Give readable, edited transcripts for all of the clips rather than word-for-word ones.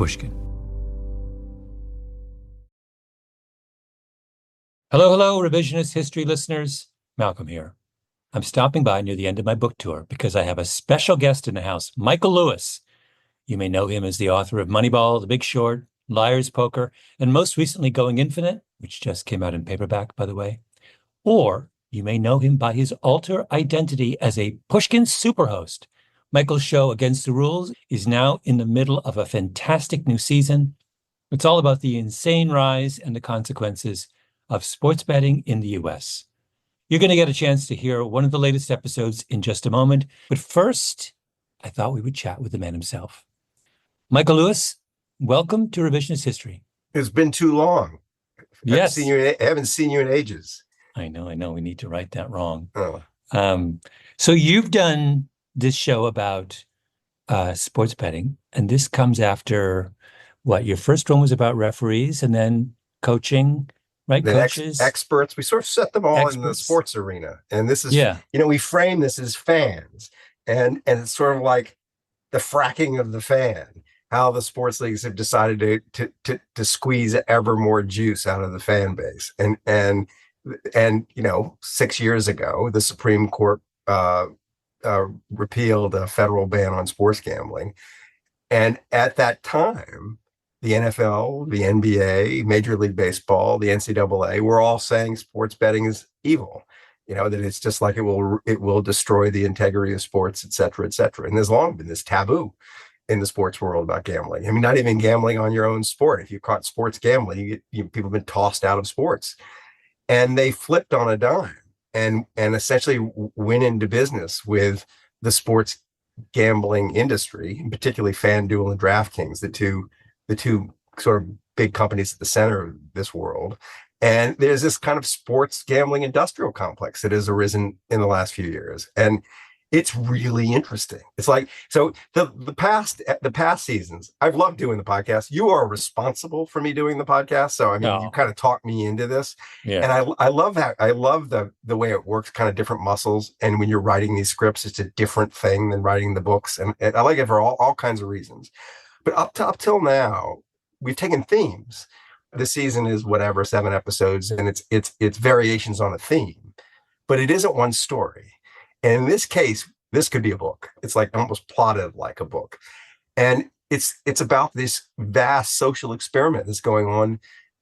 Pushkin. Hello, Revisionist History listeners. Malcolm here. I'm stopping by near the end of my book tour because I have a special guest in the house, Michael Lewis. You may know him as the author of Moneyball, The Big Short, Liar's Poker, and most recently Going Infinite, which just came out in paperback, by the way. Or you may know him by his alter identity as a Pushkin superhost. Michael's show, Against the Rules, is now in the middle of a fantastic new season. It's all about the insane rise and the consequences of sports betting in the U.S. You're going to get a chance to hear one of the latest episodes in just a moment. But first, I thought we would chat with the man himself. Michael Lewis, welcome to Revisionist History. It's been too long. Yes. I haven't seen you in ages. I know. We need to right that wrong. Oh. So you've done this show about sports betting, and this comes after what? Your first one was about referees and then coaching, right? The Coaches. experts. We sort of set them all in the sports arena. And this is, we frame this as fans. And it's sort of like the fracking of the fan, how the sports leagues have decided to squeeze ever more juice out of the fan base. And 6 years ago, the Supreme Court repealed a federal ban on sports gambling. And at that time, the NFL, the NBA, Major League Baseball, the NCAA were all saying sports betting is evil. That it's just like it will destroy the integrity of sports, et cetera, et cetera. And there's long been this taboo in the sports world about gambling. I mean, not even gambling on your own sport. If you caught sports gambling, people have been tossed out of sports. And they flipped on a dime and essentially went into business with the sports gambling industry, and particularly FanDuel and DraftKings, the two sort of big companies at the center of this world. And there's this kind of sports gambling industrial complex that has arisen in the last few years. And it's really interesting. It's like, so the past seasons, I've loved doing the podcast. You are responsible for me doing the podcast. So, you kind of talked me into this. Yeah. And I love that. I love the way it works, kind of different muscles. And when you're writing these scripts, it's a different thing than writing the books. And I like it for all kinds of reasons. But up till now, we've taken themes. This season is 7 episodes, and it's variations on a theme, but it isn't one story. And in this case, this could be a book. It's like almost plotted like a book. And it's about this vast social experiment that's going on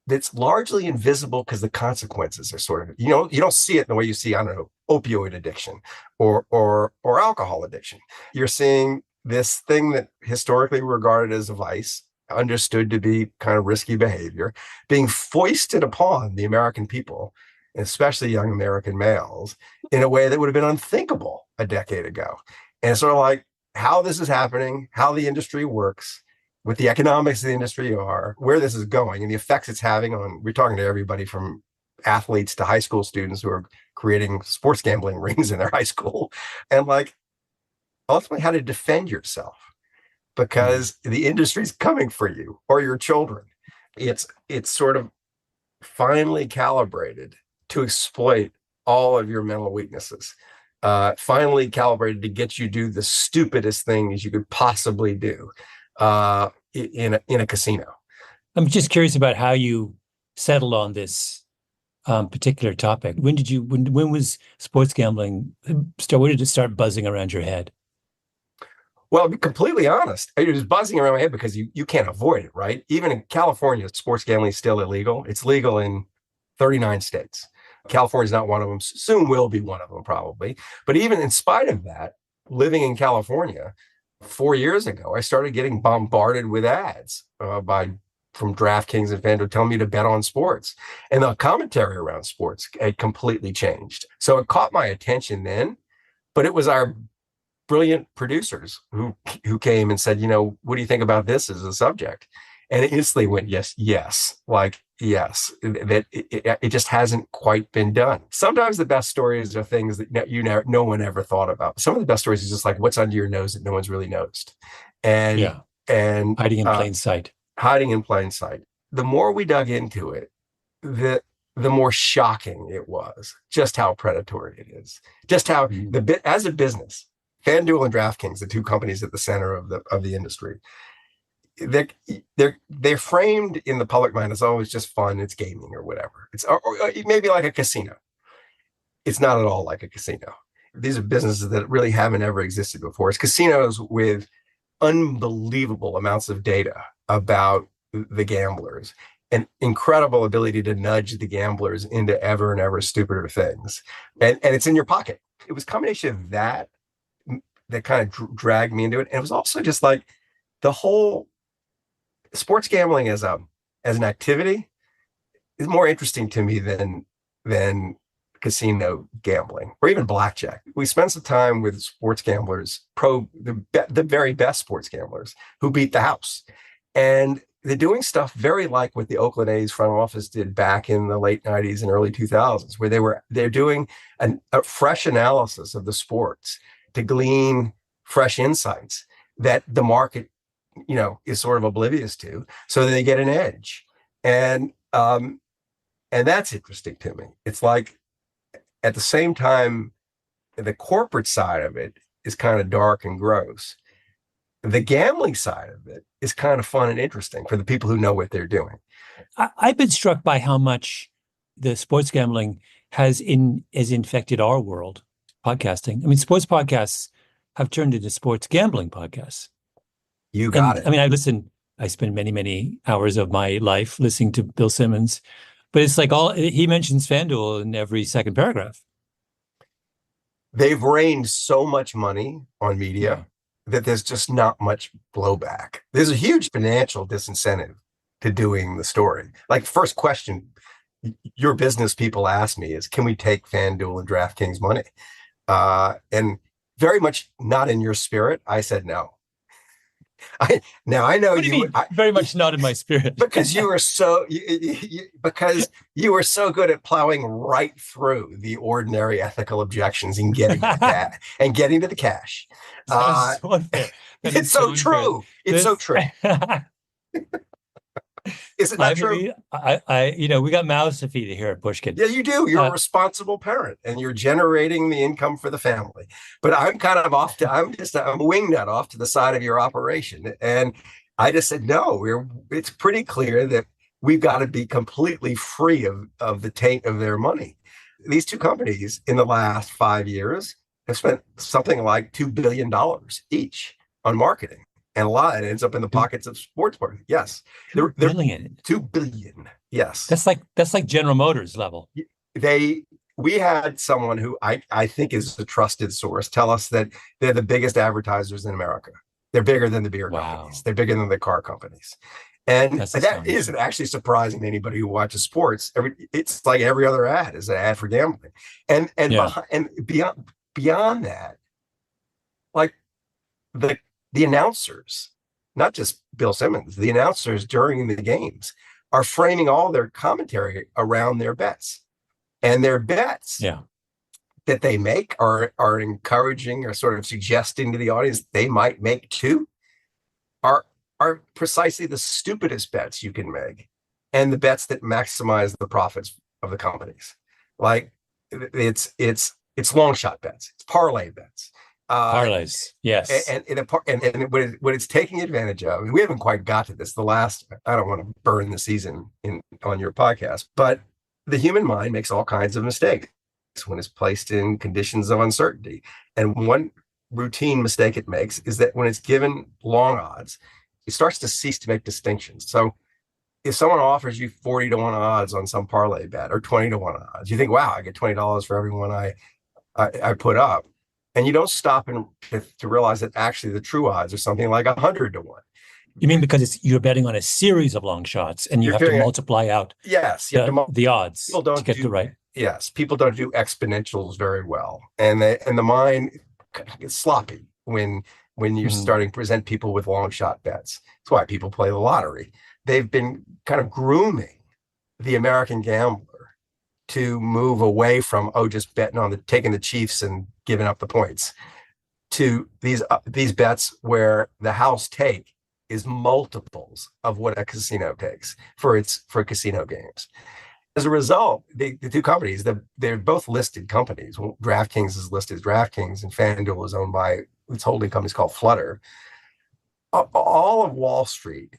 that's largely invisible because the consequences are sort of, you don't see it in the way you see, I don't know, opioid addiction or alcohol addiction. You're seeing this thing that historically regarded as a vice, understood to be kind of risky behavior, being foisted upon the American people, especially young American males, in a way that would have been unthinkable a decade ago. And it's sort of like how this is happening, how the industry works, what the economics of the industry are, where this is going, and the effects it's having on, we're talking to everybody from athletes to high school students who are creating sports gambling rings in their high school, and like ultimately how to defend yourself because the industry's coming for you or your children. It's sort of finely calibrated to exploit all of your mental weaknesses, finally calibrated to get you to do the stupidest things you could possibly do in a casino. I'm just curious about how you settled on this particular topic. When was sports gambling when did it start buzzing around your head? Well, to be completely honest, it was buzzing around my head because you can't avoid it, right? Even in California, sports gambling is still illegal. It's legal in 39 states. California is not one of them. Soon will be one of them, probably. But even in spite of that, living in California 4 years ago, I started getting bombarded with ads from DraftKings and FanDuel telling me to bet on sports. And the commentary around sports had completely changed. So it caught my attention then, but it was our brilliant producers who came and said, what do you think about this as a subject? And it instantly went, yes, like, yes, that it just hasn't quite been done. Sometimes the best stories are things that no one ever thought about. Some of the best stories is just like what's under your nose that no one's really noticed. And hiding in plain sight. Hiding in plain sight. The more we dug into it, the more shocking it was, just how predatory it is, just how as a business, FanDuel and DraftKings, the two companies at the center of the industry, they're framed in the public mind as always just fun, it's gaming or whatever. It's or maybe like a casino. It's not at all like a casino. These are businesses that really haven't ever existed before. It's casinos with unbelievable amounts of data about the gamblers and incredible ability to nudge the gamblers into ever and ever stupider things. And it's in your pocket. It was a combination of that kind of dragged me into it. And it was also just like the whole sports gambling as an activity is more interesting to me than casino gambling or even blackjack. We spend some time with sports gamblers, the very best sports gamblers who beat the house. And they're doing stuff very like what the Oakland A's front office did back in the late 90s and early 2000s, where they're doing a fresh analysis of the sports to glean fresh insights that the market, is sort of oblivious to, so that they get an edge. And that's interesting to me. It's like, at the same time, the corporate side of it is kind of dark and gross. The gambling side of it is kind of fun and interesting for the people who know what they're doing. I've been struck by how much the sports gambling has infected our world, podcasting. I mean, sports podcasts have turned into sports gambling podcasts. You got it. I mean, I spend many, many hours of my life listening to Bill Simmons, but it's like he mentions FanDuel in every second paragraph. They've rained so much money on media that there's just not much blowback. There's a huge financial disincentive to doing the story. Like, first question your business people ask me is, can we take FanDuel and DraftKings money? And very much not in your spirit, I said no. I know what do you mean? Very much not in my spirit. Because you were so because you were so good at plowing right through the ordinary ethical objections and getting to that and getting to the cash. It's so true. It's so true. Is it not true? We got mouths to feed here at Pushkin. Yeah, you do. You're a responsible parent and you're generating the income for the family. But I'm kind of I'm a wingnut off to the side of your operation. And I just said, no, it's pretty clear that we've got to be completely free of the taint of their money. These two companies in the last 5 years have spent something like $2 billion each on marketing. And a lot of it ends up in the pockets of sports parties. Yes. $2 billion. $2 billion. Yes. That's like General Motors level. We had someone who I think is a trusted source tell us that they're the biggest advertisers in America. They're bigger than the beer companies. They're bigger than the car companies. And that isn't actually surprising to anybody who watches sports. It's like every other ad is an ad for gambling. And beyond that, like the announcers, not just Bill Simmons, the announcers during the games are framing all their commentary around their bets. And their bets that they make are encouraging or sort of suggesting to the audience they might make too, are precisely the stupidest bets you can make and the bets that maximize the profits of the companies. Like it's long shot bets, it's parlay bets. Parlays, yes. And what it's taking advantage of, and we haven't quite got to this. I don't want to burn the season on your podcast, but the human mind makes all kinds of mistakes when it's placed in conditions of uncertainty. And one routine mistake it makes is that when it's given long odds, it starts to cease to make distinctions. So if someone offers you 40 to 1 odds on some parlay bet or 20 to 1 odds, you think, wow, I get $20 for every one I put up. And you don't stop to realize that actually the true odds are something like 100 to 1. You mean because you're betting on a series of long shots and you have to multiply out the odds to get the right. Yes, people don't do exponentials very well. And the mind gets sloppy when you're starting to present people with long shot bets. That's why people play the lottery. They've been kind of grooming the American gambler to move away from, just betting on taking the Chiefs and giving up the points, to these bets where the house take is multiples of what a casino takes for casino games. As a result, the two companies, they're both listed companies. Well, DraftKings is listed as DraftKings, and FanDuel is owned by its holding company called Flutter. all of Wall Street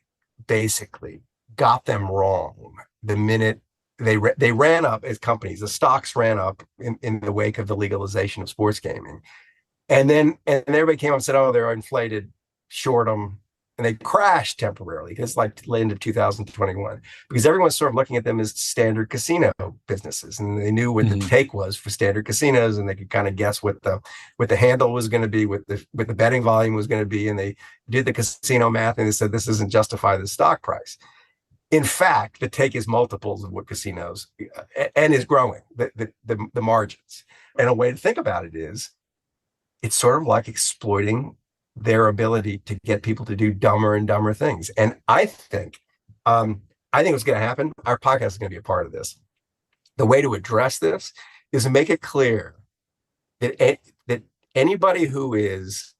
basically got them wrong the minute they ran up as companies. The stocks ran up in the wake of the legalization of sports gaming. And everybody came up and said, oh, they're inflated, short them. And they crashed temporarily. It's like late into 2021 because everyone's sort of looking at them as standard casino businesses. And they knew what the take was for standard casinos, and they could kind of guess what the handle was going to be, what the betting volume was going to be. And they did the casino math and they said, this doesn't justify the stock price. In fact, the take is multiples of what casinos and is growing the margins. And a way to think about it is it's sort of like exploiting their ability to get people to do dumber and dumber things. And I think what's going to happen, our podcast is going to be a part of this. The way to address this is to make it clear that anybody who is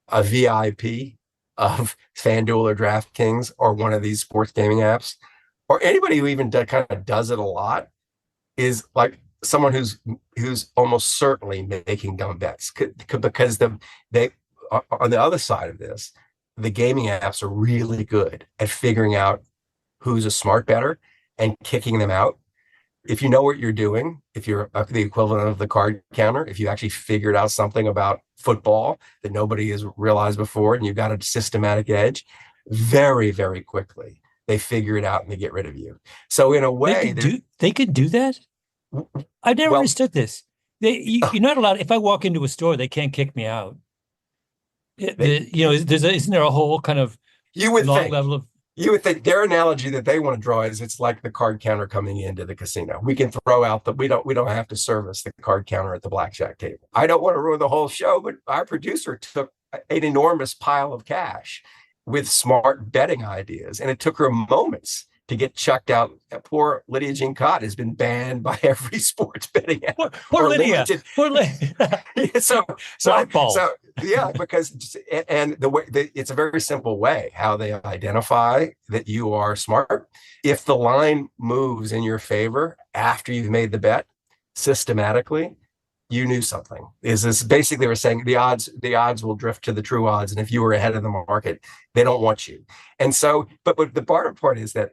a VIP of FanDuel or DraftKings or one of these sports gaming apps, or anybody who even kind of does it a lot, is like someone who's almost certainly making dumb bets because they on the other side of this, the gaming apps are really good at figuring out who's a smart bettor and kicking them out. If you know what you're doing, if you're the equivalent of the card counter, if you actually figured out something about football that nobody has realized before and you've got a systematic edge, very, very quickly, they figure it out and they get rid of you. So in a way, they could do that? I've never understood this. You're not allowed. If I walk into a store, they can't kick me out. Isn't there a whole kind of level of? You would think their analogy that they want to draw is it's like the card counter coming into the casino. We can throw out we don't have to service the card counter at the blackjack table. I don't want to ruin the whole show, but our producer took an enormous pile of cash with smart betting ideas, and it took her moments to get chucked out. Poor Lydia Jean Cott has been banned by every sports betting app. Poor Lydia. Poor Lydia. Yeah, because it's a very simple way how they identify that you are smart. If the line moves in your favor after you've made the bet systematically, you knew something. Is this basically we're saying the odds will drift to the true odds, and if you were ahead of the market, they don't want you. And so, but the part is that.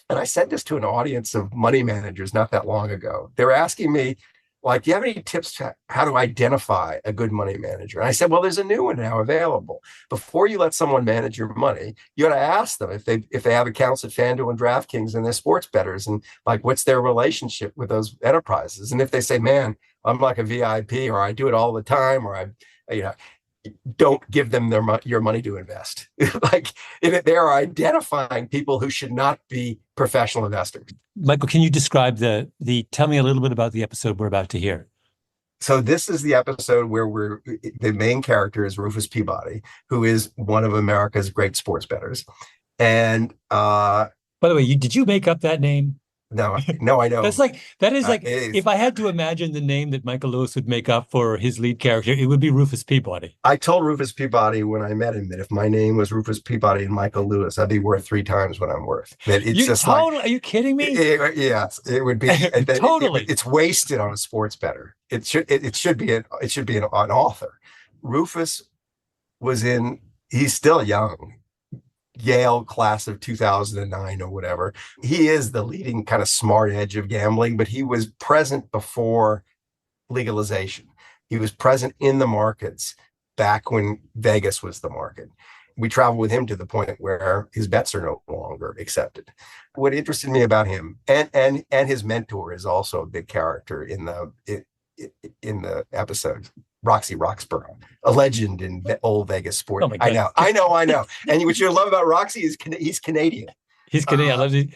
And I said this to an audience of money managers not that long ago. They were asking me, like, do you have any tips to how to identify a good money manager? And I said, well, there's a new one now available. Before you let someone manage your money, you got to ask them if they have accounts at FanDuel and DraftKings and they're sports bettors, and like, what's their relationship with those enterprises? And if they say, man, I'm like a VIP, or I do it all the time, or don't give them your money to invest. Like, if they are identifying people who should not be professional investors. Michael, can you describe tell me a little bit about the episode we're about to hear? So this is the episode where the main character is Rufus Peabody, who is one of America's great sports bettors. And by the way, did you make up that name? No, I know. That is if I had to imagine the name that Michael Lewis would make up for his lead character, it would be Rufus Peabody. I told Rufus Peabody when I met him that if my name was Rufus Peabody and Michael Lewis, I'd be worth 3 times what I'm worth. That it's are you kidding me? Yes, it would be totally. It's wasted on a sports bettor. It should be an author. Rufus he's still young. Yale class of 2009 or whatever. He is the leading kind of smart edge of gambling, but he was present before legalization. He was present in the markets back when Vegas was the market. We traveled with him to the point where his bets are no longer accepted. What interested me about him and his mentor is also a big character in the episode. Roxy Roxborough, a legend in old Vegas sport. Oh my God. I know. And what you love about Roxy is he's Canadian. He's Canadian. I love it.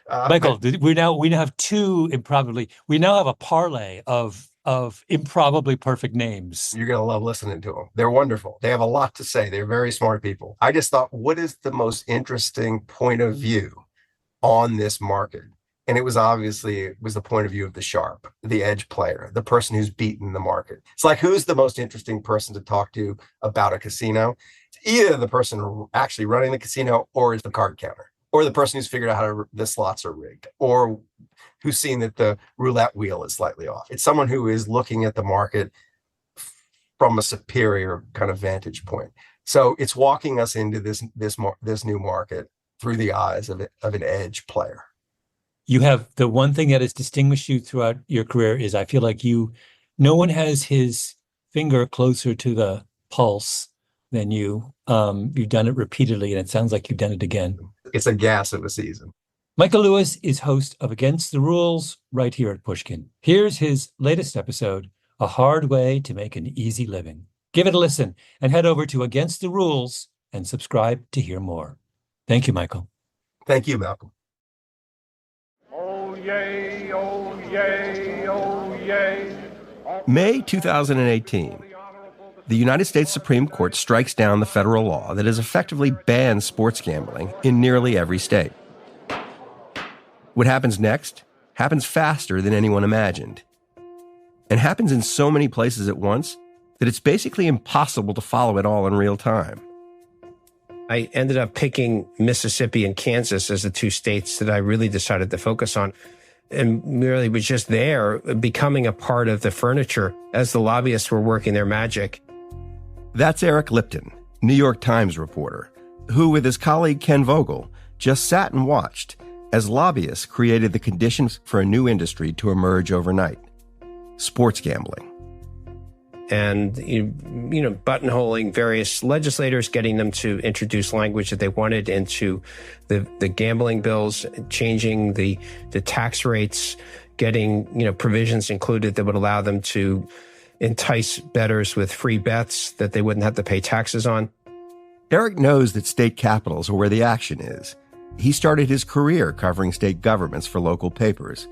Michael, we now have we now have a parlay of improbably perfect names. You're going to love listening to them. They're wonderful. They have a lot to say. They're very smart people. I just thought, what is the most interesting point of view on this market? And it was the point of view of the sharp, the edge player, the person who's beaten the market. It's like, who's the most interesting person to talk to about a casino? It's either the person actually running the casino, or is the card counter, or the person who's figured out how the slots are rigged, or who's seen that the roulette wheel is slightly off. It's someone who is looking at the market from a superior kind of vantage point. So it's walking us into this new market through the eyes of an edge player. You have the one thing that has distinguished you throughout your career is I feel like no one has his finger closer to the pulse than you. You've done it repeatedly, and it sounds like you've done it again. It's a gas of a season. Michael Lewis is host of Against the Rules right here at Pushkin. Here's his latest episode, A Hard Way to Make an Easy Living. Give it a listen and head over to Against the Rules and subscribe to hear more. Thank you, Michael. Thank you, Malcolm. Oh, yay, oh, yay, oh, yay. May 2018. The United States Supreme Court strikes down the federal law that has effectively banned sports gambling in nearly every state. What happens next happens faster than anyone imagined, and happens in so many places at once that it's basically impossible to follow it all in real time. I ended up picking Mississippi and Kansas as the two states that I really decided to focus on, and really was just there, becoming a part of the furniture as the lobbyists were working their magic. That's Eric Lipton, New York Times reporter, who with his colleague Ken Vogel just sat and watched as lobbyists created the conditions for a new industry to emerge overnight: sports gambling. And, buttonholing various legislators, getting them to introduce language that they wanted into the gambling bills, changing the tax rates, getting, provisions included that would allow them to entice bettors with free bets that they wouldn't have to pay taxes on. Eric knows that state capitals are where the action is. He started his career covering state governments for local papers.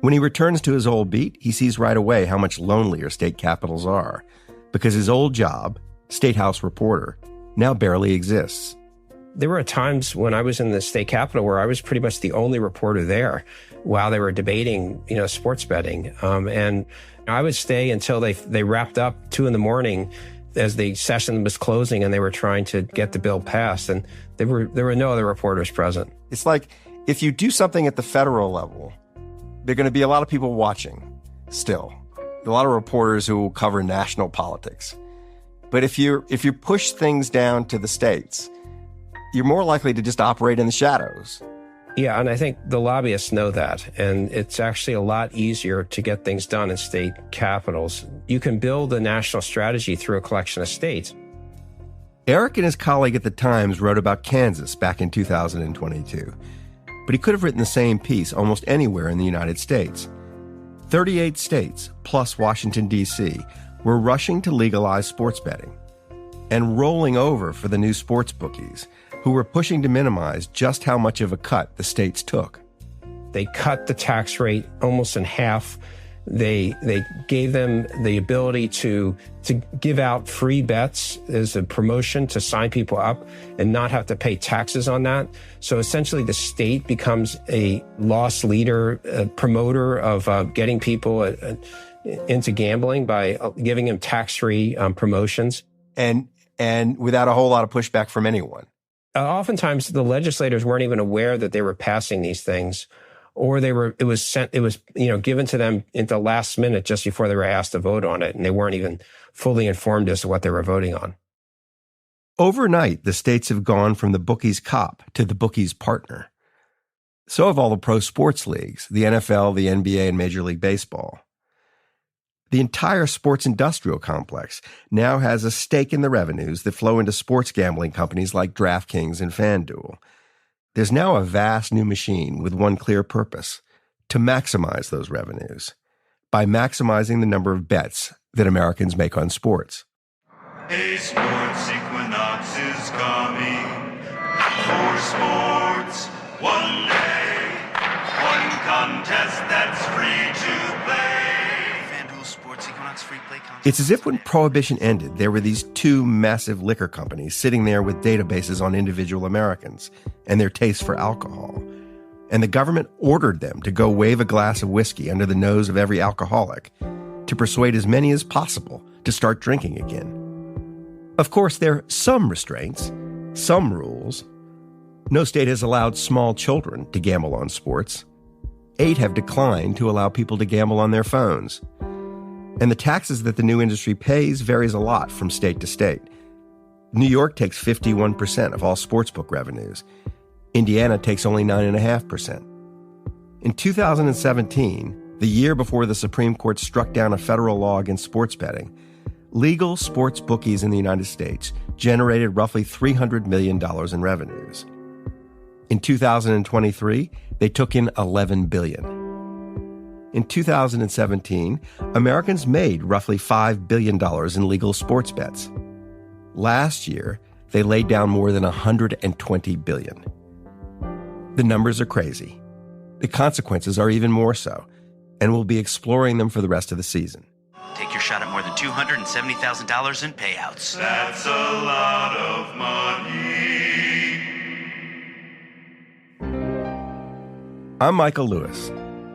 When he returns to his old beat, he sees right away how much lonelier state capitals are, because his old job, State House reporter, now barely exists. There were times when I was in the state capitol where I was pretty much the only reporter there while they were debating, sports betting. And I would stay until they wrapped up 2 a.m. as the session was closing and they were trying to get the bill passed. And there were no other reporters present. It's like if you do something at the federal level, there are going to be a lot of people watching still. A lot of reporters who will cover national politics. But if you push things down to the states, you're more likely to just operate in the shadows. Yeah, and I think the lobbyists know that. And it's actually a lot easier to get things done in state capitals. You can build a national strategy through a collection of states. Eric and his colleague at the Times wrote about Kansas back in 2022. But he could have written the same piece almost anywhere in the United States. 38 states, plus Washington, D.C., were rushing to legalize sports betting and rolling over for the new sports bookies, who were pushing to minimize just how much of a cut the states took. They cut the tax rate almost in half. They gave them the ability to give out free bets as a promotion to sign people up and not have to pay taxes on that. So essentially the state becomes a loss leader, a promoter of getting people into gambling by giving them tax-free promotions. And without a whole lot of pushback from anyone. Oftentimes the legislators weren't even aware that they were passing these things, or it was given to them at the last minute just before they were asked to vote on it, and they weren't even fully informed as to what they were voting on. Overnight, the states have gone from the bookie's cop to the bookie's partner. So have all the pro sports leagues, the NFL, the NBA, and Major League Baseball. The entire sports industrial complex now has a stake in the revenues that flow into sports gambling companies like DraftKings and FanDuel. There's now a vast new machine with one clear purpose: to maximize those revenues by maximizing the number of bets that Americans make on sports. A sports equinox is coming for sports. One day, one contest that's free to play. FanDuel Sports Equinox free play contest. It's as if when Prohibition ended, there were these two massive liquor companies sitting there with databases on individual Americans and their taste for alcohol. And the government ordered them to go wave a glass of whiskey under the nose of every alcoholic to persuade as many as possible to start drinking again. Of course, there are some restraints, some rules. No state has allowed small children to gamble on sports. 8 have declined to allow people to gamble on their phones. And the taxes that the new industry pays varies a lot from state to state. New York takes 51% of all sportsbook revenues. Indiana takes only 9.5%. In 2017, the year before the Supreme Court struck down a federal law against sports betting, legal sports bookies in the United States generated roughly $300 million in revenues. In 2023, they took in $11 billion. In 2017, Americans made roughly $5 billion in legal sports bets. Last year, they laid down more than $120 billion. The numbers are crazy. The consequences are even more so, and we'll be exploring them for the rest of the season. Take your shot at more than $270,000 in payouts. That's a lot of money. I'm Michael Lewis,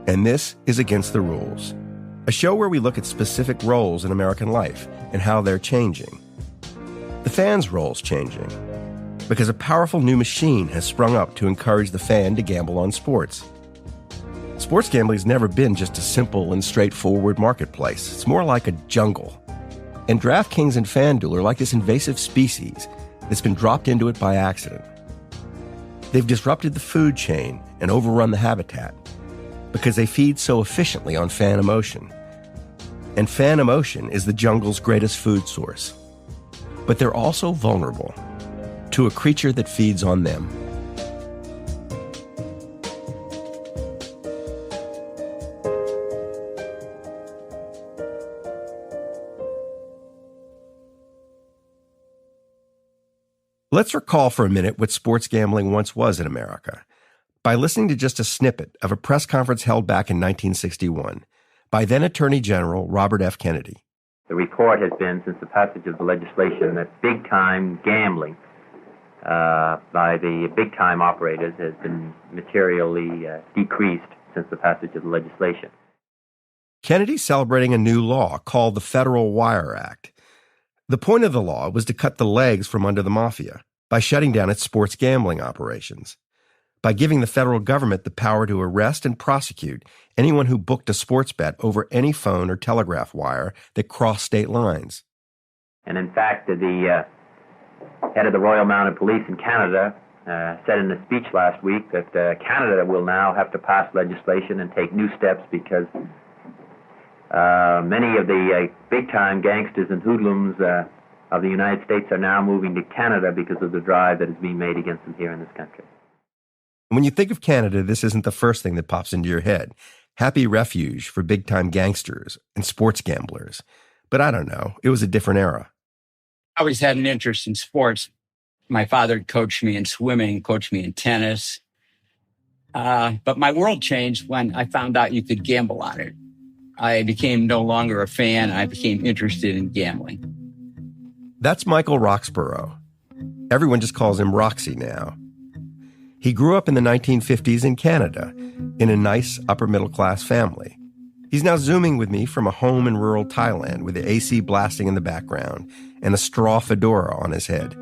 and this is Against the Rules, a show where we look at specific roles in American life and how they're changing. The fan's role's changing because a powerful new machine has sprung up to encourage the fan to gamble on sports. Sports gambling's never been just a simple and straightforward marketplace. It's more like a jungle. And DraftKings and FanDuel are like this invasive species that's been dropped into it by accident. They've disrupted the food chain and overrun the habitat because they feed so efficiently on fan emotion. And fan emotion is the jungle's greatest food source. But they're also vulnerable to a creature that feeds on them. Let's recall for a minute what sports gambling once was in America by listening to just a snippet of a press conference held back in 1961 by then Attorney General Robert F. Kennedy. The report has been, since the passage of the legislation, that big-time gambling by the big-time operators has been materially decreased since the passage of the legislation. Kennedy's celebrating a new law called the Federal Wire Act. The point of the law was to cut the legs from under the mafia by shutting down its sports gambling operations, by giving the federal government the power to arrest and prosecute anyone who booked a sports bet over any phone or telegraph wire that crossed state lines. And in fact, the head of the Royal Mounted Police in Canada said in a speech last week that Canada will now have to pass legislation and take new steps because many of the big-time gangsters and hoodlums of the United States are now moving to Canada because of the drive that is being made against them here in this country. When you think of Canada, this isn't the first thing that pops into your head. Happy refuge for big-time gangsters and sports gamblers. But I don't know. It was a different era. I always had an interest in sports. My father coached me in swimming, coached me in tennis. But my world changed when I found out you could gamble on it. I became no longer a fan. I became interested in gambling. That's Michael Roxborough. Everyone just calls him Roxy now. He grew up in the 1950s in Canada, in a nice upper-middle-class family. He's now Zooming with me from a home in rural Thailand with the AC blasting in the background and a straw fedora on his head,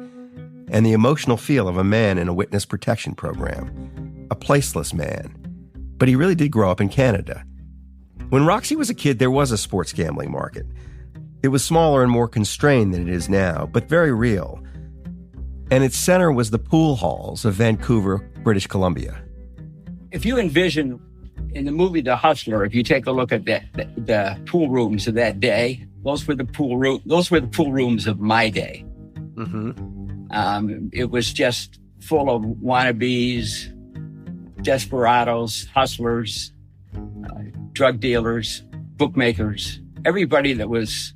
and the emotional feel of a man in a witness protection program, a placeless man. But he really did grow up in Canada. When Roxy was a kid, there was a sports gambling market. It was smaller and more constrained than it is now, but very real. And its center was the pool halls of Vancouver, British Columbia. If you envision in the movie The Hustler, if you take a look at the pool rooms of that day, those were the pool rooms of my day. Mm-hmm. It was just full of wannabes, desperados, hustlers, drug dealers, bookmakers, everybody that was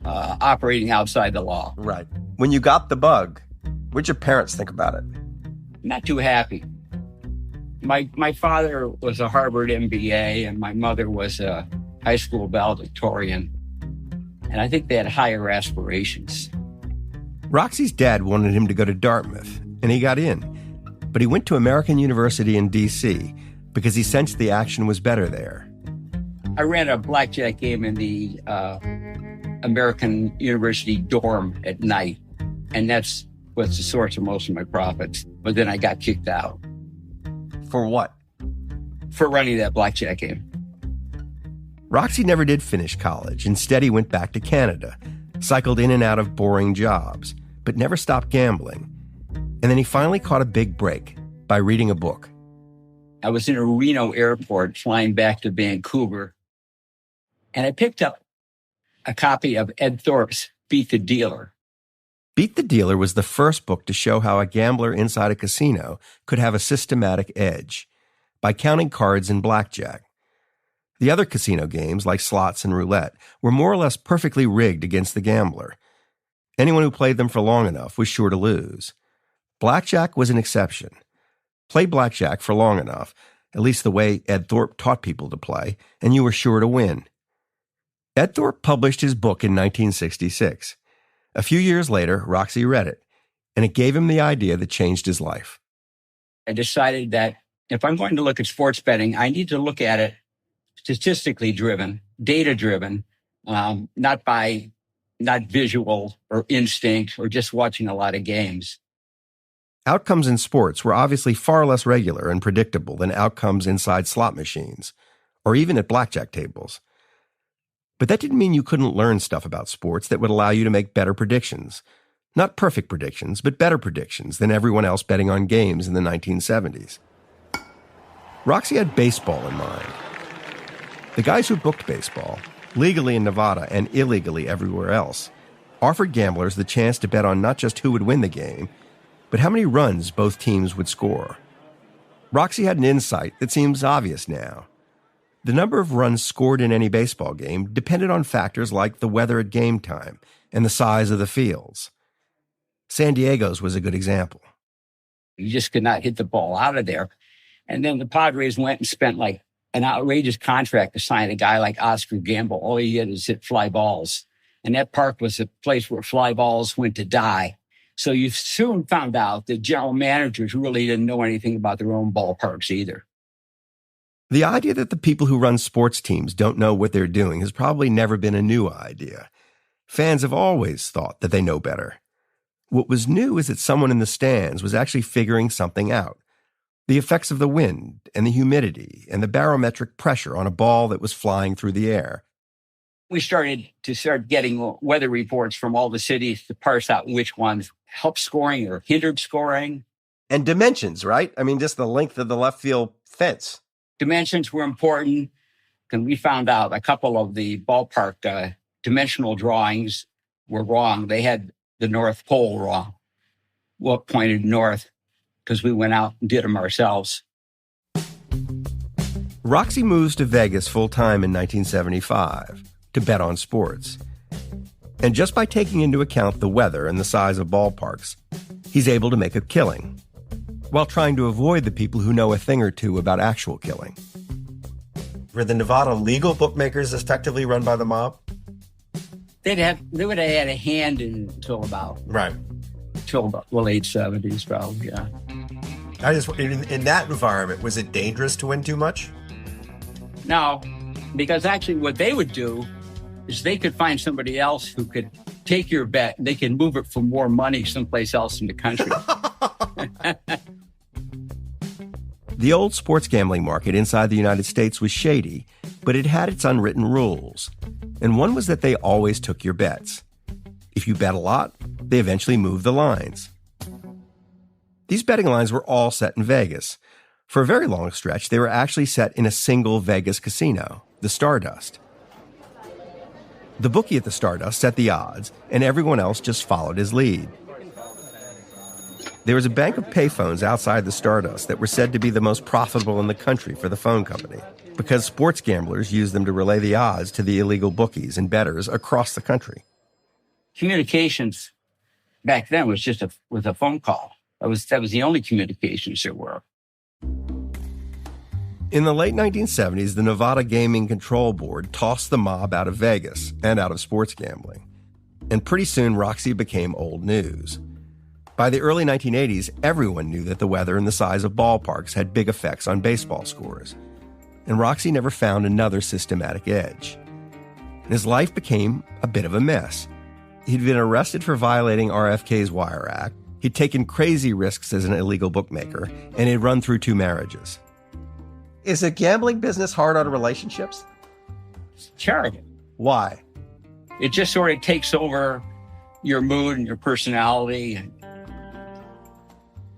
operating outside the law. Right. When you got the bug, what'd your parents think about it? Not too happy. My father was a Harvard MBA, and my mother was a high school valedictorian. And I think they had higher aspirations. Roxy's dad wanted him to go to Dartmouth, and he got in. But he went to American University in D.C. because he sensed the action was better there. I ran a blackjack game in the American University dorm at night, and that's what's the source of most of my profits. But then I got kicked out. For what? For running that blackjack game. Roxy never did finish college. Instead, he went back to Canada, cycled in and out of boring jobs, but never stopped gambling. And then he finally caught a big break by reading a book. I was in a Reno airport flying back to Vancouver, and I picked up a copy of Ed Thorpe's Beat the Dealer. Beat the Dealer was the first book to show how a gambler inside a casino could have a systematic edge by counting cards in blackjack. The other casino games, like slots and roulette, were more or less perfectly rigged against the gambler. Anyone who played them for long enough was sure to lose. Blackjack was an exception. Play blackjack for long enough, at least the way Ed Thorpe taught people to play, and you were sure to win. Ed Thorpe published his book in 1966. A few years later, Roxy read it, and it gave him the idea that changed his life. I decided that if I'm going to look at sports betting, I need to look at it statistically driven, data driven, not visual or instinct or just watching a lot of games. Outcomes in sports were obviously far less regular and predictable than outcomes inside slot machines, or even at blackjack tables. But that didn't mean you couldn't learn stuff about sports that would allow you to make better predictions. Not perfect predictions, but better predictions than everyone else betting on games in the 1970s. Roxy had baseball in mind. The guys who booked baseball, legally in Nevada and illegally everywhere else, offered gamblers the chance to bet on not just who would win the game, but how many runs both teams would score. Roxy had an insight that seems obvious now. The number of runs scored in any baseball game depended on factors like the weather at game time and the size of the fields. San Diego's was a good example. You just could not hit the ball out of there. And then the Padres went and spent like an outrageous contract to sign a guy like Oscar Gamble. All he did is hit fly balls. And that park was a place where fly balls went to die. So you soon found out that general managers really didn't know anything about their own ballparks either. The idea that the people who run sports teams don't know what they're doing has probably never been a new idea. Fans have always thought that they know better. What was new is that someone in the stands was actually figuring something out. The effects of the wind and the humidity and the barometric pressure on a ball that was flying through the air. We started getting weather reports from all the cities to parse out which ones helped scoring or hindered scoring. And dimensions, right? I mean, just the length of the left field fence. Dimensions were important, and we found out a couple of the ballpark dimensional drawings were wrong. They had the North Pole wrong. What pointed north, because we went out and did them ourselves. Roxy moves to Vegas full-time in 1975 to bet on sports. And just by taking into account the weather and the size of ballparks, he's able to make a killing, while trying to avoid the people who know a thing or two about actual killing. Were the Nevada legal bookmakers effectively run by the mob? They would have had a hand until about late 70s, probably. Yeah. I just in that environment, was it dangerous to win too much? No, because actually what they would do is they could find somebody else who could take your bet and they can move it for more money someplace else in the country. The old sports gambling market inside the United States was shady, but it had its unwritten rules. And one was that they always took your bets. If you bet a lot, they eventually moved the lines. These betting lines were all set in Vegas. For a very long stretch, they were actually set in a single Vegas casino, the Stardust. The bookie at the Stardust set the odds, and everyone else just followed his lead. There was a bank of payphones outside the Stardust that were said to be the most profitable in the country for the phone company, because sports gamblers used them to relay the odds to the illegal bookies and bettors across the country. Communications back then was just a phone call. That was the only communications there were. In the late 1970s, the Nevada Gaming Control Board tossed the mob out of Vegas and out of sports gambling. And pretty soon, Roxy became old news. By the early 1980s, everyone knew that the weather and the size of ballparks had big effects on baseball scores. And Roxy never found another systematic edge. And his life became a bit of a mess. He'd been arrested for violating RFK's Wire Act. He'd taken crazy risks as an illegal bookmaker, and he'd run through 2 marriages. Is a gambling business hard on relationships? It's terrible. Why? It just sort of takes over your mood and your personality.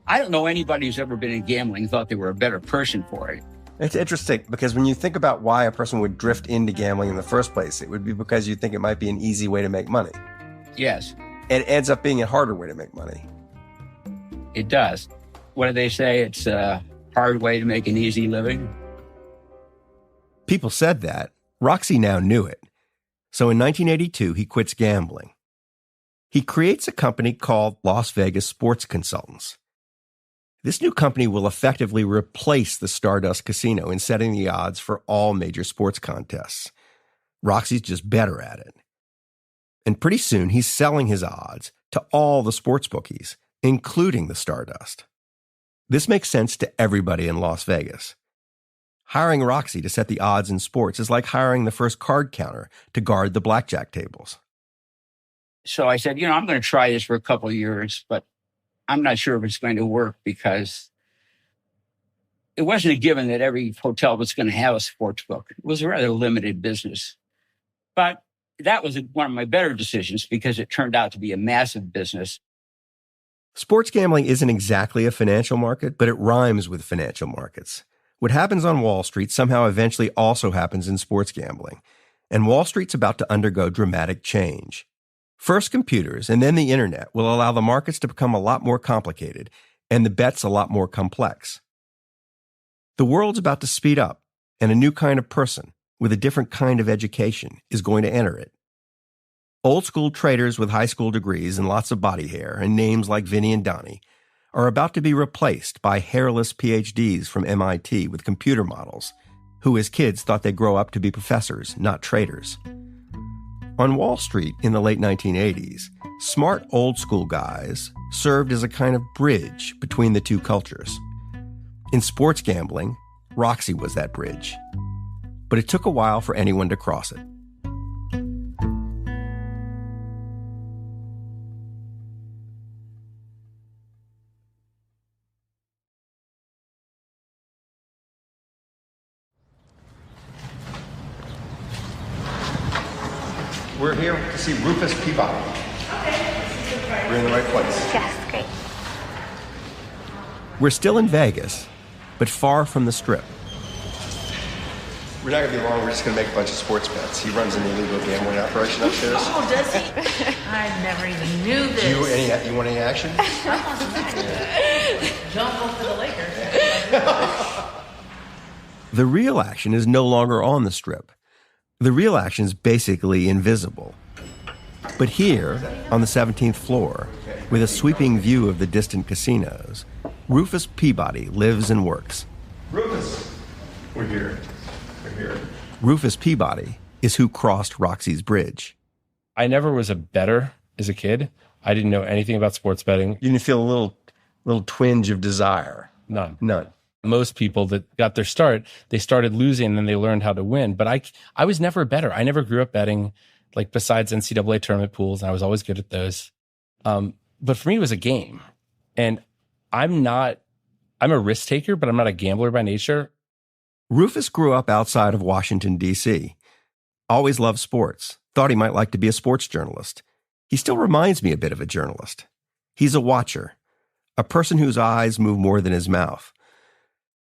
I don't know anybody who's ever been in gambling thought they were a better person for it. It's interesting because when you think about why a person would drift into gambling in the first place, it would be because you think it might be an easy way to make money. Yes. It ends up being a harder way to make money. It does. What do they say? It's a hard way to make an easy living. People said that. Roxy now knew it. So in 1982, he quits gambling. He creates a company called Las Vegas Sports Consultants. This new company will effectively replace the Stardust Casino in setting the odds for all major sports contests. Roxy's just better at it. And pretty soon, he's selling his odds to all the sports bookies, including the Stardust. This makes sense to everybody in Las Vegas. Hiring Roxy to set the odds in sports is like hiring the first card counter to guard the blackjack tables. So I said, I'm going to try this for a couple of years, but I'm not sure if it's going to work because it wasn't a given that every hotel was going to have a sports book. It was a rather limited business. But that was one of my better decisions because it turned out to be a massive business. Sports gambling isn't exactly a financial market, but it rhymes with financial markets. What happens on Wall Street somehow eventually also happens in sports gambling. And Wall Street's about to undergo dramatic change. First, computers and then the internet will allow the markets to become a lot more complicated and the bets a lot more complex. The world's about to speed up, and a new kind of person with a different kind of education is going to enter it. Old school traders with high school degrees and lots of body hair and names like Vinny and Donnie are about to be replaced by hairless PhDs from MIT with computer models who as kids thought they'd grow up to be professors, not traders. On Wall Street in the late 1980s, smart old school guys served as a kind of bridge between the two cultures. In sports gambling, Roxy was that bridge. But it took a while for anyone to cross it. We're here to see Rufus Peabody. Okay. We're in the right place. Yes, great. We're still in Vegas, but far from the Strip. We're not going to be long. We're just going to make a bunch of sports bets. He runs an illegal gambling operation upstairs. Oh, does he? I never even knew this. You want any action? Jump over the Lakers. The real action is no longer on the Strip. The real action is basically invisible. But here, on the 17th floor, with a sweeping view of the distant casinos, Rufus Peabody lives and works. Rufus, we're here. Rufus Peabody is who crossed Roxy's bridge. I never was a bettor as a kid. I didn't know anything about sports betting. You didn't feel a little twinge of desire? None. Most people that got their start, they started losing and then they learned how to win. But I was never a bettor. I never grew up betting, like besides NCAA tournament pools, and I was always good at those. But for me, it was a game. And I'm a risk taker, but I'm not a gambler by nature. Rufus grew up outside of Washington, D.C. Always loved sports. Thought he might like to be a sports journalist. He still reminds me a bit of a journalist. He's a watcher, a person whose eyes move more than his mouth.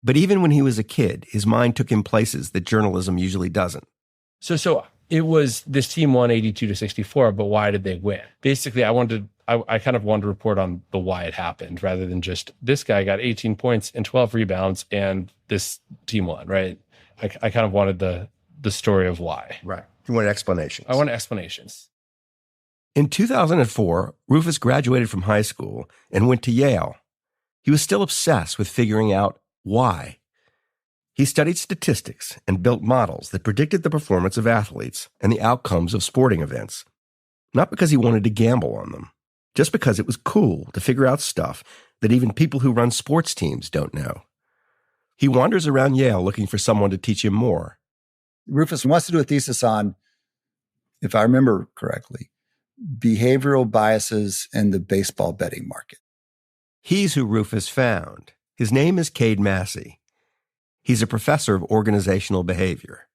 But even when he was a kid, his mind took him places that journalism usually doesn't. So it was, this team won 82-64, but why did they win? Basically, I kind of wanted to report on the why it happened rather than just this guy got 18 points and 12 rebounds and this team won, right? I kind of wanted the story of why. Right. You wanted explanations. I wanted explanations. In 2004, Rufus graduated from high school and went to Yale. He was still obsessed with figuring out why. He studied statistics and built models that predicted the performance of athletes and the outcomes of sporting events. Not because he wanted to gamble on them, just because it was cool to figure out stuff that even people who run sports teams don't know. He wanders around Yale looking for someone to teach him more. Rufus wants to do a thesis on, if I remember correctly, behavioral biases in the baseball betting market. He's who Rufus found. His name is Cade Massey. He's a professor of organizational behavior.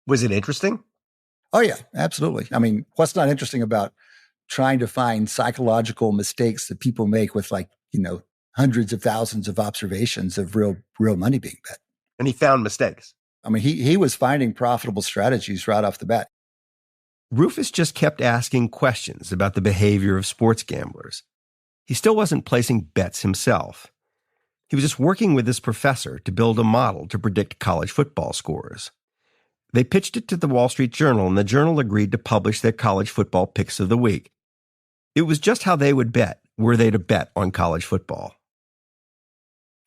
Was it interesting? Oh, yeah, absolutely. I mean, what's not interesting about trying to find psychological mistakes that people make with hundreds of thousands of observations of real money being bet. And he found mistakes. I mean, he was finding profitable strategies right off the bat. Rufus just kept asking questions about the behavior of sports gamblers. He still wasn't placing bets himself. He was just working with his professor to build a model to predict college football scores. They pitched it to the Wall Street Journal, and the Journal agreed to publish their college football picks of the week. It was just how they would bet, were they to bet on college football.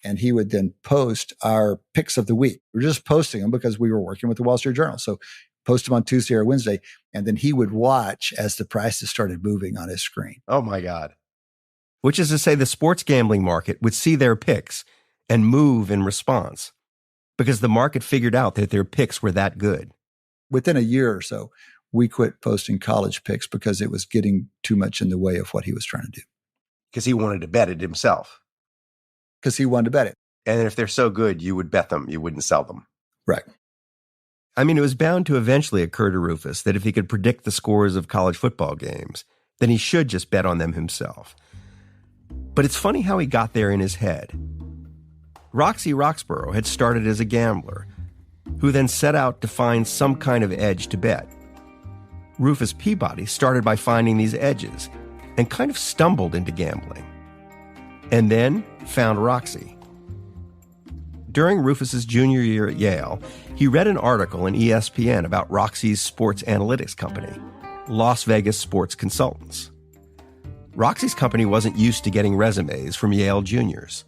And he would then post our picks of the week. We were just posting them because we were working with the Wall Street Journal. So post them on Tuesday or Wednesday, and then he would watch as the prices started moving on his screen. Oh, my God. Which is to say the sports gambling market would see their picks and move in response because the market figured out that their picks were that good. Within a year or so, we quit posting college picks because it was getting too much in the way of what he was trying to do. Because he wanted to bet it himself. Because he wanted to bet it. And if they're so good, you would bet them. You wouldn't sell them. Right. I mean, it was bound to eventually occur to Rufus that if he could predict the scores of college football games, then he should just bet on them himself. But it's funny how he got there in his head. Roxy Roxborough had started as a gambler, who then set out to find some kind of edge to bet. Rufus Peabody started by finding these edges and kind of stumbled into gambling. And then found Roxy. During Rufus's junior year at Yale, he read an article in ESPN about Roxy's sports analytics company, Las Vegas Sports Consultants. Roxy's company wasn't used to getting resumes from Yale juniors,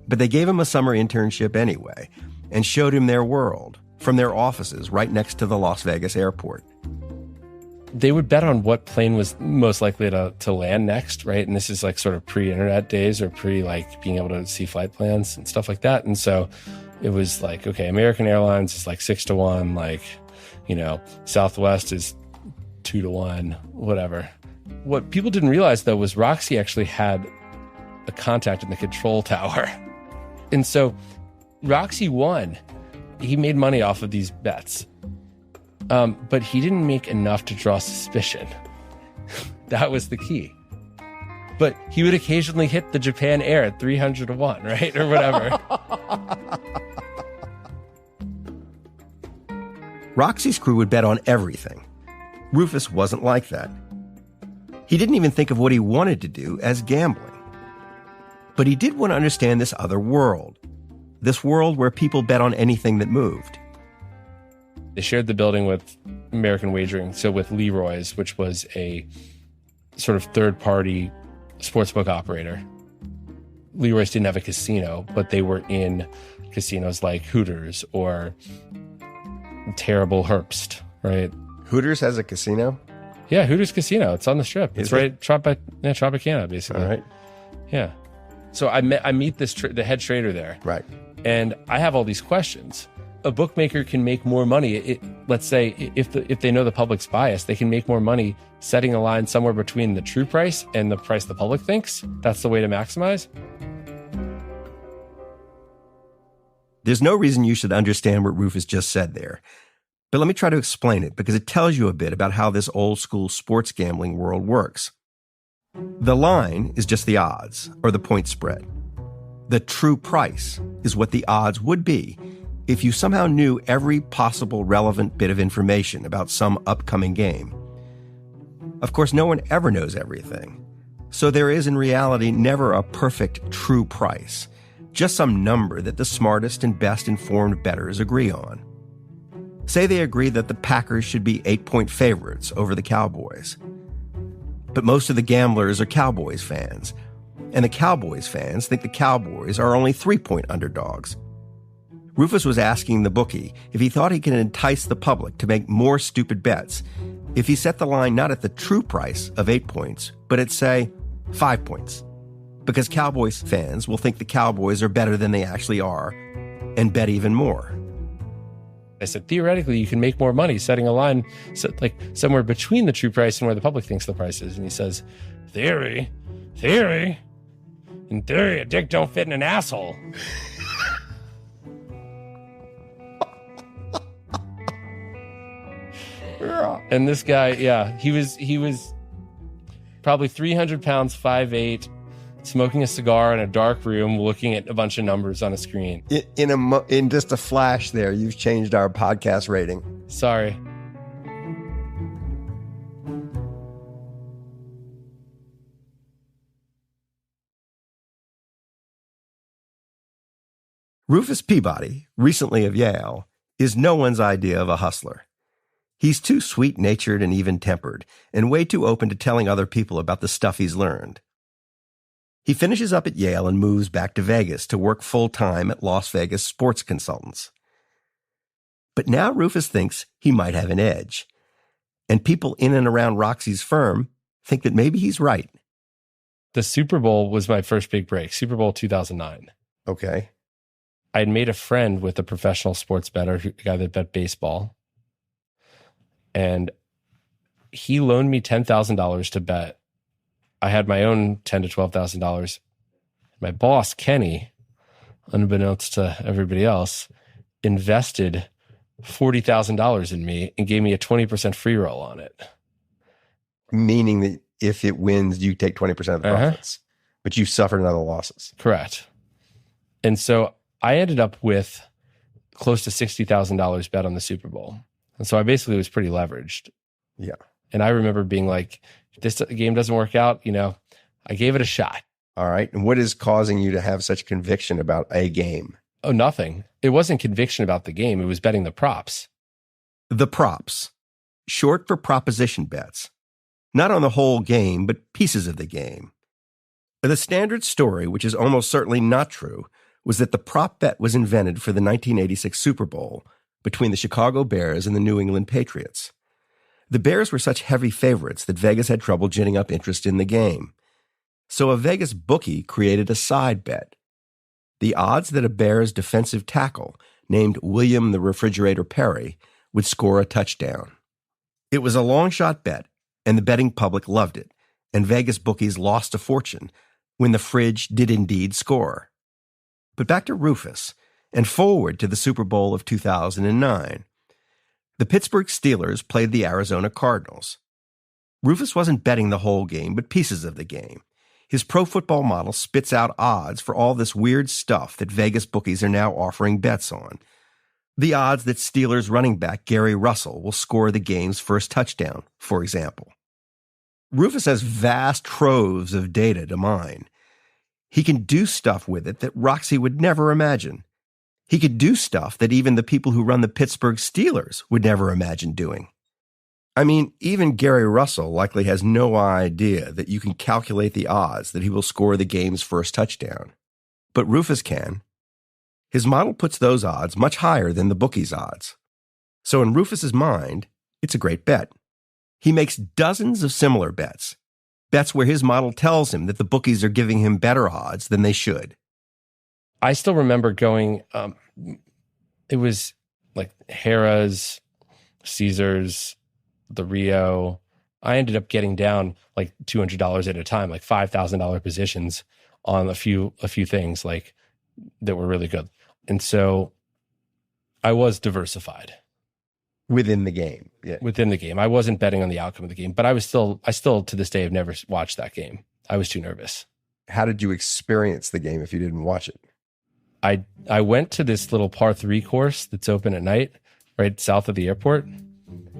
but they gave him a summer internship anyway and showed him their world from their offices right next to the Las Vegas airport. They would bet on what plane was most likely to land next, right? And this is like sort of pre-internet days or being able to see flight plans and stuff like that. And so it was like, okay, American Airlines is like 6-1, Southwest is 2-1, whatever. What people didn't realize, though, was Roxy actually had a contact in the control tower. And so Roxy won. He made money off of these bets. But he didn't make enough to draw suspicion. That was the key. But he would occasionally hit the Japan Air at 300-1, right? Or whatever. Roxy's crew would bet on everything. Rufus wasn't like that. He didn't even think of what he wanted to do as gambling. But he did want to understand this other world. This world where people bet on anything that moved. They shared the building with American Wagering, so with Leroy's, which was a sort of third-party sportsbook operator. Leroy's didn't have a casino, but they were in casinos like Hooters or terrible Herbst, right? Hooters has a casino? Yeah, Hooters Casino. It's on the Strip. It's right Tropicana, basically. All right. Yeah. So I meet the head trader there. Right. And I have all these questions. A bookmaker can make more money. Let's say if they know the public's bias, they can make more money setting a line somewhere between the true price and the price the public thinks. That's the way to maximize. There's no reason you should understand what Rufus just said there. But let me try to explain it because it tells you a bit about how this old school sports gambling world works. The line is just the odds or the point spread. The true price is what the odds would be if you somehow knew every possible relevant bit of information about some upcoming game. Of course, no one ever knows everything. So there is in reality never a perfect true price, just some number that the smartest and best informed bettors agree on. Say they agree that the Packers should be 8-point favorites over the Cowboys. But most of the gamblers are Cowboys fans, and the Cowboys fans think the Cowboys are only 3-point underdogs. Rufus was asking the bookie if he thought he could entice the public to make more stupid bets if he set the line not at the true price of 8 points, but at, say, 5 points. Because Cowboys fans will think the Cowboys are better than they actually are and bet even more. I said, theoretically, you can make more money setting a line somewhere between the true price and where the public thinks the price is. And he says, theory? In theory, a dick don't fit in an asshole. And this guy, yeah, he was probably 300 pounds, 5'8", smoking a cigar in a dark room, looking at a bunch of numbers on a screen. In just a flash there, you've changed our podcast rating. Sorry. Rufus Peabody, recently of Yale, is no one's idea of a hustler. He's too sweet-natured and even-tempered, and way too open to telling other people about the stuff he's learned. He finishes up at Yale and moves back to Vegas to work full-time at Las Vegas Sports Consultants. But now Rufus thinks he might have an edge, and people in and around Roxy's firm think that maybe he's right. The Super Bowl was my first big break, Super Bowl 2009. Okay. I had made a friend with a professional sports bettor, a guy that bet baseball. And he loaned me $10,000 to bet. I had my own $10,000 to $12,000. My boss, Kenny, unbeknownst to everybody else, invested $40,000 in me and gave me a 20% free roll on it. Meaning that if it wins, you take 20% of the profits, but you suffered none of the losses. Correct. And so I ended up with close to $60,000 bet on the Super Bowl. And so I basically was pretty leveraged. Yeah. And I remember being like, if this game doesn't work out, I gave it a shot. All right. And what is causing you to have such conviction about a game? Oh, nothing. It wasn't conviction about the game. It was betting the props. The props, short for proposition bets. Not on the whole game, but pieces of the game. The standard story, which is almost certainly not true, was that the prop bet was invented for the 1986 Super Bowl between the Chicago Bears and the New England Patriots. The Bears were such heavy favorites that Vegas had trouble ginning up interest in the game. So a Vegas bookie created a side bet. The odds that a Bears defensive tackle named William the Refrigerator Perry would score a touchdown. It was a long shot bet, and the betting public loved it, and Vegas bookies lost a fortune when the fridge did indeed score. But back to Rufus, and forward to the Super Bowl of 2009. The Pittsburgh Steelers played the Arizona Cardinals. Rufus wasn't betting the whole game, but pieces of the game. His pro football model spits out odds for all this weird stuff that Vegas bookies are now offering bets on. The odds that Steelers running back Gary Russell will score the game's first touchdown, for example. Rufus has vast troves of data to mine. He can do stuff with it that Roxy would never imagine. He could do stuff that even the people who run the Pittsburgh Steelers would never imagine doing. I mean, even Gary Russell likely has no idea that you can calculate the odds that he will score the game's first touchdown. But Rufus can. His model puts those odds much higher than the bookie's odds. So in Rufus's mind, it's a great bet. He makes dozens of similar bets. Bets where his model tells him that the bookies are giving him better odds than they should. I still remember going, it was like Harrah's, Caesars, the Rio. I ended up getting down like $200 at a time, like $5,000 positions on a few things like that were really good. And so I was diversified. Within the game. Yeah. Within the game. I wasn't betting on the outcome of the game, but I still to this day have never watched that game. I was too nervous. How did you experience the game if you didn't watch it? I went to this little par 3 course that's open at night, right south of the airport.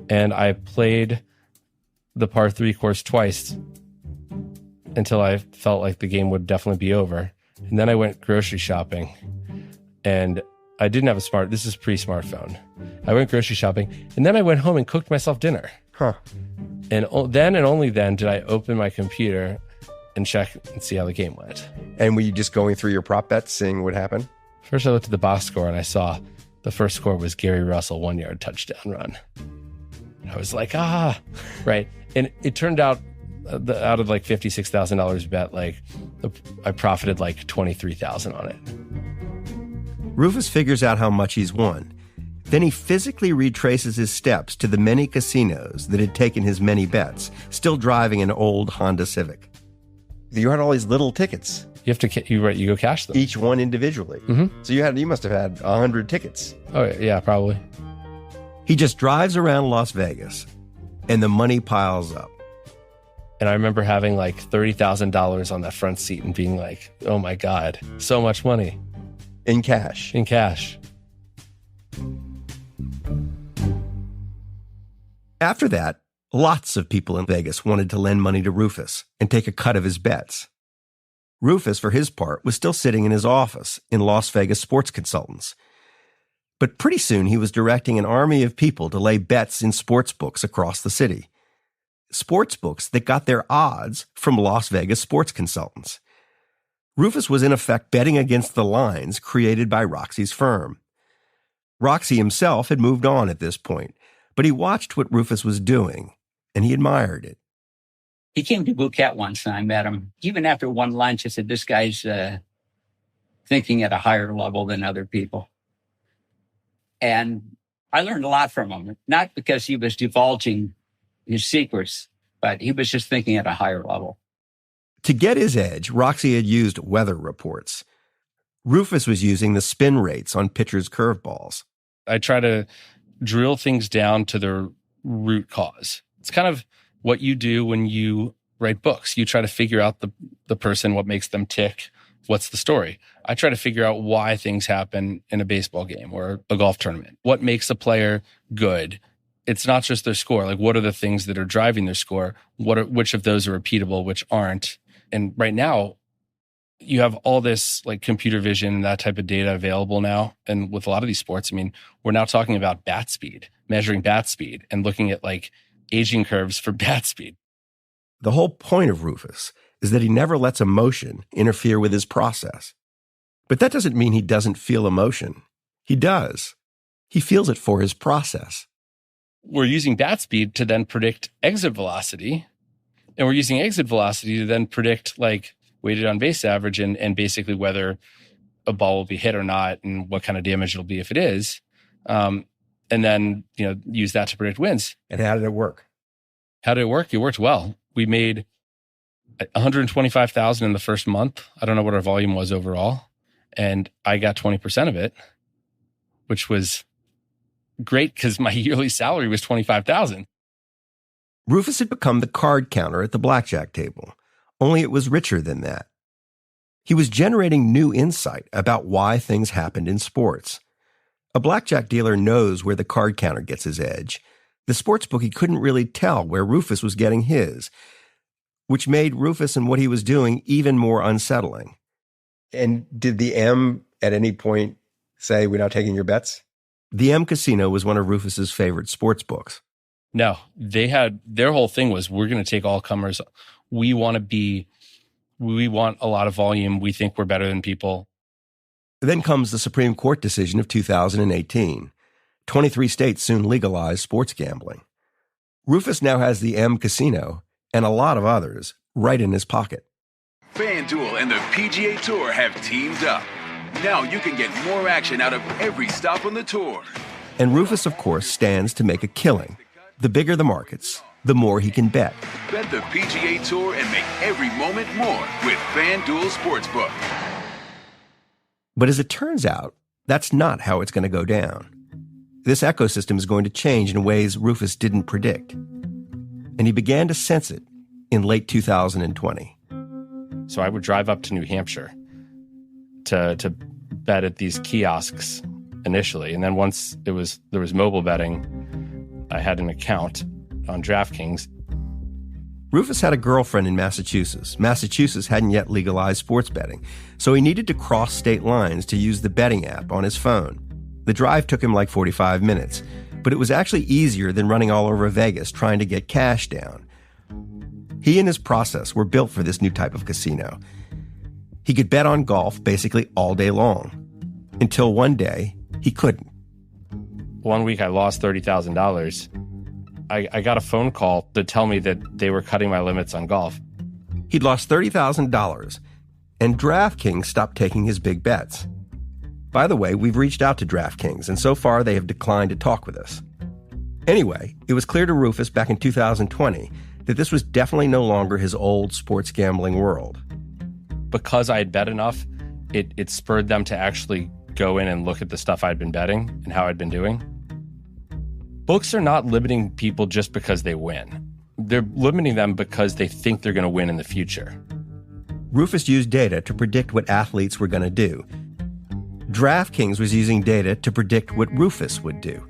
And I played the par 3 course twice until I felt like the game would definitely be over. And then I went grocery shopping, and I didn't have this is pre-smartphone. I went grocery shopping, and then I went home and cooked myself dinner. Huh. And then and only then did I open my computer and check and see how the game went. And were you just going through your prop bets, seeing what happened? First, I looked at the box score, and I saw the first score was Gary Russell 1-yard touchdown run. I was like, right. And it turned out out of like $56,000 bet, like I profited like $23,000 on it. Rufus figures out how much he's won. Then he physically retraces his steps to the many casinos that had taken his many bets, still driving an old Honda Civic. You had all these little tickets. You have to, you go cash them. Each one individually. Mm-hmm. So you must have had 100 tickets. Oh, yeah, probably. He just drives around Las Vegas, and the money piles up. And I remember having like $30,000 on that front seat and being like, oh my God, so much money. In cash. In cash. After that, lots of people in Vegas wanted to lend money to Rufus and take a cut of his bets. Rufus, for his part, was still sitting in his office in Las Vegas Sports Consultants. But pretty soon he was directing an army of people to lay bets in sports books across the city. Sports books that got their odds from Las Vegas Sports Consultants. Rufus was in effect betting against the lines created by Roxy's firm. Roxy himself had moved on at this point, but he watched what Rufus was doing, and he admired it. He came to Bouquet once, and I met him. Even after one lunch, I said, this guy's thinking at a higher level than other people. And I learned a lot from him, not because he was divulging his secrets, but he was just thinking at a higher level. To get his edge, Roxy had used weather reports. Rufus was using the spin rates on pitchers' curveballs. I try to drill things down to their root cause. It's kind of what you do when you write books. You try to figure out the person, what makes them tick, what's the story. I try to figure out why things happen in a baseball game or a golf tournament. What makes a player good? It's not just their score. Like, what are the things that are driving their score? Which of those are repeatable, which aren't? And right now, you have all this like computer vision and that type of data available now. And with a lot of these sports, I mean, we're now talking about bat speed, measuring bat speed and looking at like aging curves for bat speed. The whole point of Rufus is that he never lets emotion interfere with his process. But that doesn't mean he doesn't feel emotion. He does. He feels it for his process. We're using bat speed to then predict exit velocity. And we're using exit velocity to then predict like weighted on base average and basically whether a ball will be hit or not and what kind of damage it'll be if it is. And then, use that to predict wins. And how did it work? How did it work? It worked well. We made $125,000 in the first month. I don't know what our volume was overall. And I got 20% of it, which was great because my yearly salary was $25,000. Rufus had become the card counter at the blackjack table, only it was richer than that. He was generating new insight about why things happened in sports. A blackjack dealer knows where the card counter gets his edge. The sportsbookie couldn't really tell where Rufus was getting his, which made Rufus and what he was doing even more unsettling. And did the M at any point say, we're not taking your bets? The M Casino was one of Rufus's favorite sports books. No, their whole thing was, we're going to take all comers. We want a lot of volume. We think we're better than people. Then comes the Supreme Court decision of 2018. 23 states soon legalized sports gambling. Rufus now has the M Casino and a lot of others right in his pocket. FanDuel and the PGA Tour have teamed up. Now you can get more action out of every stop on the tour. And Rufus, of course, stands to make a killing. The bigger the markets, the more he can bet. Bet the PGA Tour and make every moment more with FanDuel Sportsbook. But as it turns out, that's not how it's going to go down. This ecosystem is going to change in ways Rufus didn't predict. And he began to sense it in late 2020. So I would drive up to New Hampshire to bet at these kiosks initially. And then once there was mobile betting, I had an account on DraftKings. Rufus had a girlfriend in Massachusetts. Massachusetts hadn't yet legalized sports betting, so he needed to cross state lines to use the betting app on his phone. The drive took him like 45 minutes, but it was actually easier than running all over Vegas trying to get cash down. He and his process were built for this new type of casino. He could bet on golf basically all day long, until one day he couldn't. One week I lost $30,000. I got a phone call to tell me that they were cutting my limits on golf. He'd lost $30,000, and DraftKings stopped taking his big bets. By the way, we've reached out to DraftKings, and so far they have declined to talk with us. Anyway, it was clear to Rufus back in 2020 that this was definitely no longer his old sports gambling world. Because I had bet enough, it spurred them to actually go in and look at the stuff I'd been betting and how I'd been doing. Books are not limiting people just because they win. They're limiting them because they think they're going to win in the future. Rufus used data to predict what athletes were going to do. DraftKings was using data to predict what Rufus would do.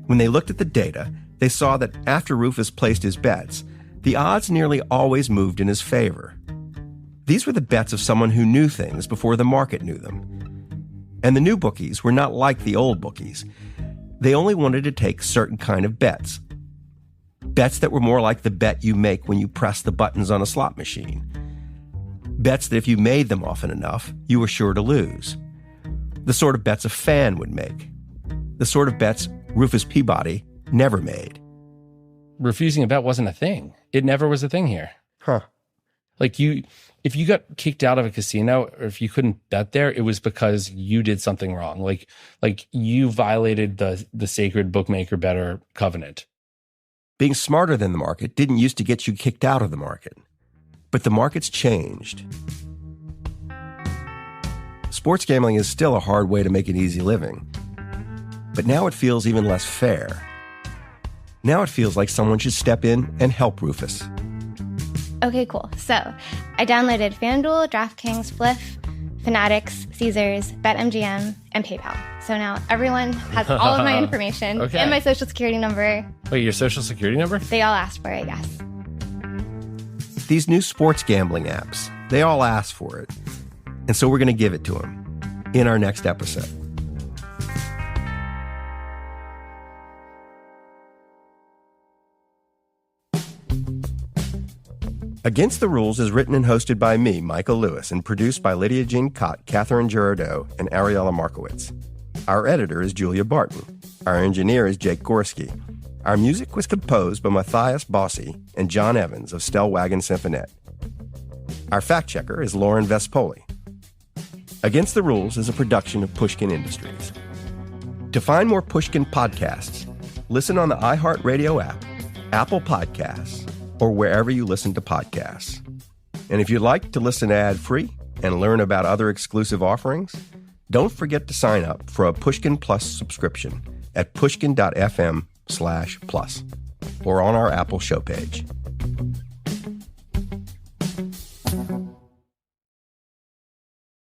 When they looked at the data, they saw that after Rufus placed his bets, the odds nearly always moved in his favor. These were the bets of someone who knew things before the market knew them. And the new bookies were not like the old bookies. They only wanted to take certain kind of bets. Bets that were more like the bet you make when you press the buttons on a slot machine. Bets that if you made them often enough, you were sure to lose. The sort of bets a fan would make. The sort of bets Rufus Peabody never made. Refusing a bet wasn't a thing. It never was a thing here. Huh. Like if you got kicked out of a casino or if you couldn't bet there, it was because you did something wrong. Like you violated the sacred bookmaker bettor covenant. Being smarter than the market didn't used to get you kicked out of the market. But the market's changed. Sports gambling is still a hard way to make an easy living. But now it feels even less fair. Now it feels like someone should step in and help Rufus. Okay, cool. So I downloaded FanDuel, DraftKings, Fliff, Fanatics, Caesars, BetMGM, and PayPal. So now everyone has all of my information and my social security number. Wait, your social security number? They all asked for it, yes. These new sports gambling apps, they all ask for it. And so we're going to give it to them in our next episode. Against the Rules is written and hosted by me, Michael Lewis, and produced by Lydia Jean Cott, Catherine Girardeau, and Ariella Markowitz. Our editor is Julia Barton. Our engineer is Jake Gorski. Our music was composed by Matthias Bossi and John Evans of Stellwagen Symphonette. Our fact-checker is Lauren Vespoli. Against the Rules is a production of Pushkin Industries. To find more Pushkin podcasts, listen on the iHeartRadio app, Apple Podcasts, or wherever you listen to podcasts. And if you'd like to listen ad-free and learn about other exclusive offerings, don't forget to sign up for a Pushkin Plus subscription at pushkin.fm/plus or on our Apple show page.